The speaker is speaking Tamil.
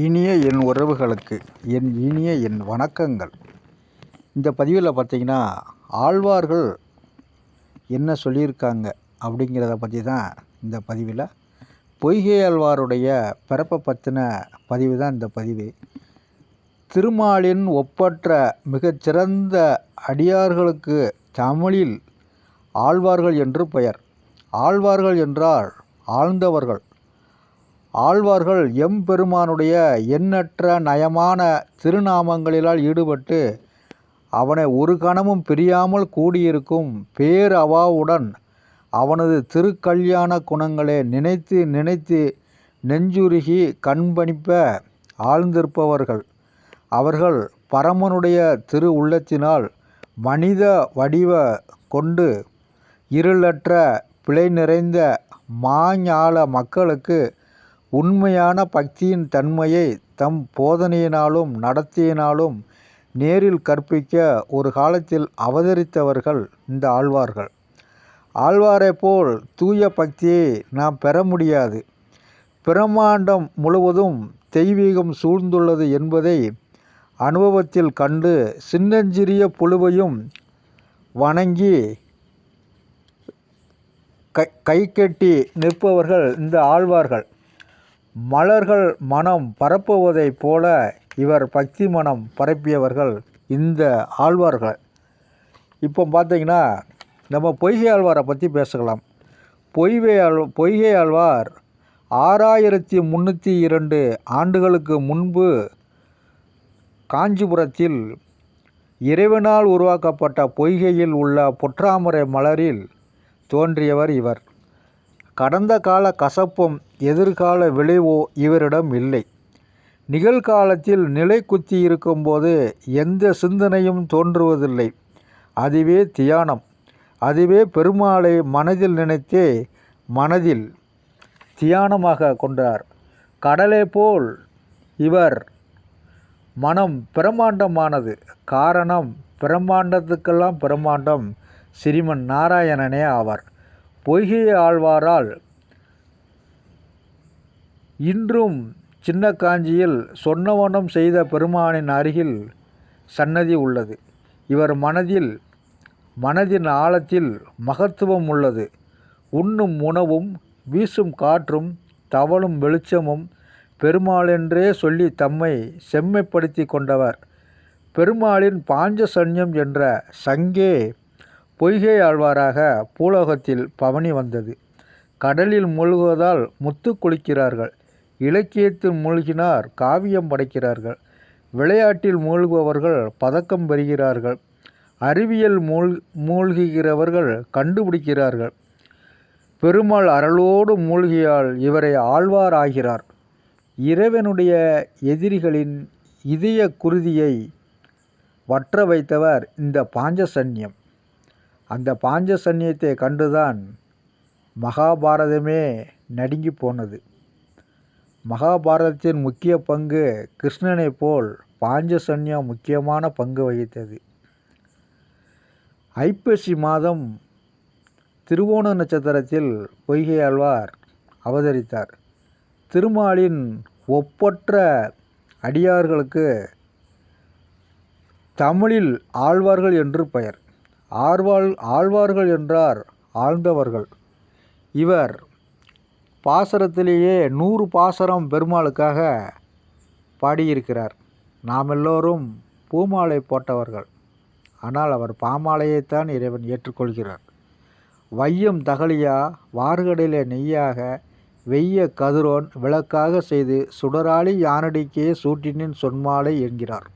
இனிய என் உறவுகளுக்கு என் இனிய என் வணக்கங்கள். இந்த பதிவில் பார்த்திங்கன்னா ஆழ்வார்கள் என்ன சொல்லியிருக்காங்க அப்படிங்கிறத பற்றி தான் இந்த பதிவில். பொய்கை ஆழ்வாருடைய பிறப்பை பற்றின பதிவு தான் இந்த பதிவு. திருமாலின் ஒப்பற்ற மிகச்சிறந்த அடியார்களுக்கு தமிழில் ஆழ்வார்கள் என்று பெயர். ஆழ்வார்கள் என்றால் ஆழ்ந்தவர்கள். ஆழ்வார்கள் எம்பெருமானுடைய எண்ணற்ற நயமான திருநாமங்களிலால் ஈடுபட்டு அவனை ஒரு கணமும் பிரியாமல் கூடியிருக்கும் பேரவாவுடன் அவனது திருக்கல்யாண குணங்களை நினைத்து நினைத்து நெஞ்சுருகி கண்பணிப்ப ஆழ்ந்திருப்பவர்கள். அவர்கள் பரமனுடைய திரு உள்ளத்தினால் மனித வடிவ கொண்டு இருளற்ற பிழை நிறைந்த மாஞால மக்களுக்கு உண்மையான பக்தியின் தன்மையை தம் போதனையினாலும் நடத்தியினாலும் நேரில் கற்பிக்க ஒரு காலத்தில் அவதரித்தவர்கள் இந்த ஆழ்வார்கள். ஆழ்வாரை போல் தூய பக்தியை நாம் பெற முடியாது. பிரம்மாண்டம் முழுவதும் தெய்வீகம் சூழ்ந்துள்ளது என்பதை அனுபவத்தில் கண்டு சின்னஞ்சிறிய புழுவையும் வணங்கி கைகட்டி நிற்பவர்கள் இந்த ஆழ்வார்கள். மலர்கள் மனம் பரப்புவதைப் போல இவர் பக்தி மனம் பரப்பியவர்கள் இந்த ஆழ்வார்கள். இப்போ பார்த்திங்கன்னா நம்ம பொய்கை ஆழ்வாரை பற்றி பேசலாம். பொய்கை ஆழ்வார் 6302 ஆண்டுகளுக்கு முன்பு காஞ்சிபுரத்தில் இறைவனால் உருவாக்கப்பட்ட பொய்கையில் உள்ள பொற்றாமரை மலரில் தோன்றியவர் இவர். கடந்த கால கசப்பும் எதிர்கால விளைவோ இவரிடம் இல்லை. நிகழ்காலத்தில் நிலை குத்தி இருக்கும்போது எந்த சிந்தனையும் தோன்றுவதில்லை. அதுவே தியானம். அதுவே பெருமாளை மனதில் நினைத்தே மனதில் தியானமாக கொண்டார். கடலை போல் இவர் மனம் பிரம்மாண்டமானது. காரணம், பிரம்மாண்டத்துக்கெல்லாம் பிரம்மாண்டம் ஸ்ரீமன் நாராயணனே ஆவார். பொய்கை ஆழ்வாரால் இன்றும் சின்ன காஞ்சியில் சொன்னவனம் செய்த பெருமானின் அருகில் சன்னதி உள்ளது. இவர் மனதின் ஆழத்தில் மகத்துவம் உள்ளது. உண்ணும் உணவும் வீசும் காற்றும் தவழும் வெளிச்சமும் பெருமாளென்றே சொல்லி தம்மை செம்மைப்படுத்தி கொண்டவர். பெருமாளின் பாஞ்சசன்யம் என்ற சங்கே பொய்கை ஆழ்வாராக பூலோகத்தில் பவனி வந்தது. கடலில் மூழ்குவதால் முத்து குளிக்கிறார்கள். இலக்கியத்தில் மூழ்கினார் காவியம் படைக்கிறார்கள். விளையாட்டில் மூழ்குபவர்கள் பதக்கம் பெறுகிறார்கள். அறிவியல் மூழ்குகிறவர்கள் கண்டுபிடிக்கிறார்கள். பெருமாள் அருளோடு மூழ்கியால் இவரை ஆழ்வார் ஆகிறார். இறைவனுடைய எதிரிகளின் இதய குருதியை வற்ற வைத்தவர் இந்த பாஞ்சசன்யம். அந்த பாஞ்சசன்யத்தை கண்டுதான் மகாபாரதமே நடுங்கி போனது. மகாபாரதத்தின் முக்கிய பங்கு கிருஷ்ணனை போல் பாஞ்சசன்யம் முக்கியமான பங்கு வகித்தது. ஐப்பசி மாதம் திருவோண நட்சத்திரத்தில் பொய்கை ஆழ்வார் அவதரித்தார். திருமாலின் ஒப்பற்ற அடியார்களுக்கு தமிழில் ஆழ்வார்கள் என்று பெயர். ஆழ்வார்கள் என்றார் ஆழ்ந்தவர்கள். இவர் பாசரத்திலேயே 100 பாசரம் பெருமாளுக்காக பாடியிருக்கிறார். நாம் எல்லோரும் பூமாலை போட்டவர்கள். ஆனால் அவர் பாமாலையைத்தான் இறைவன் ஏற்றுக்கொள்கிறார். வையம் தகலியா வார்கடலை நெய்யாக வெய்ய கதிரோன் விளக்காக செய்து சுடராளி யானடிக்கே சூட்டினின் சொன்மாலை என்கிறார்.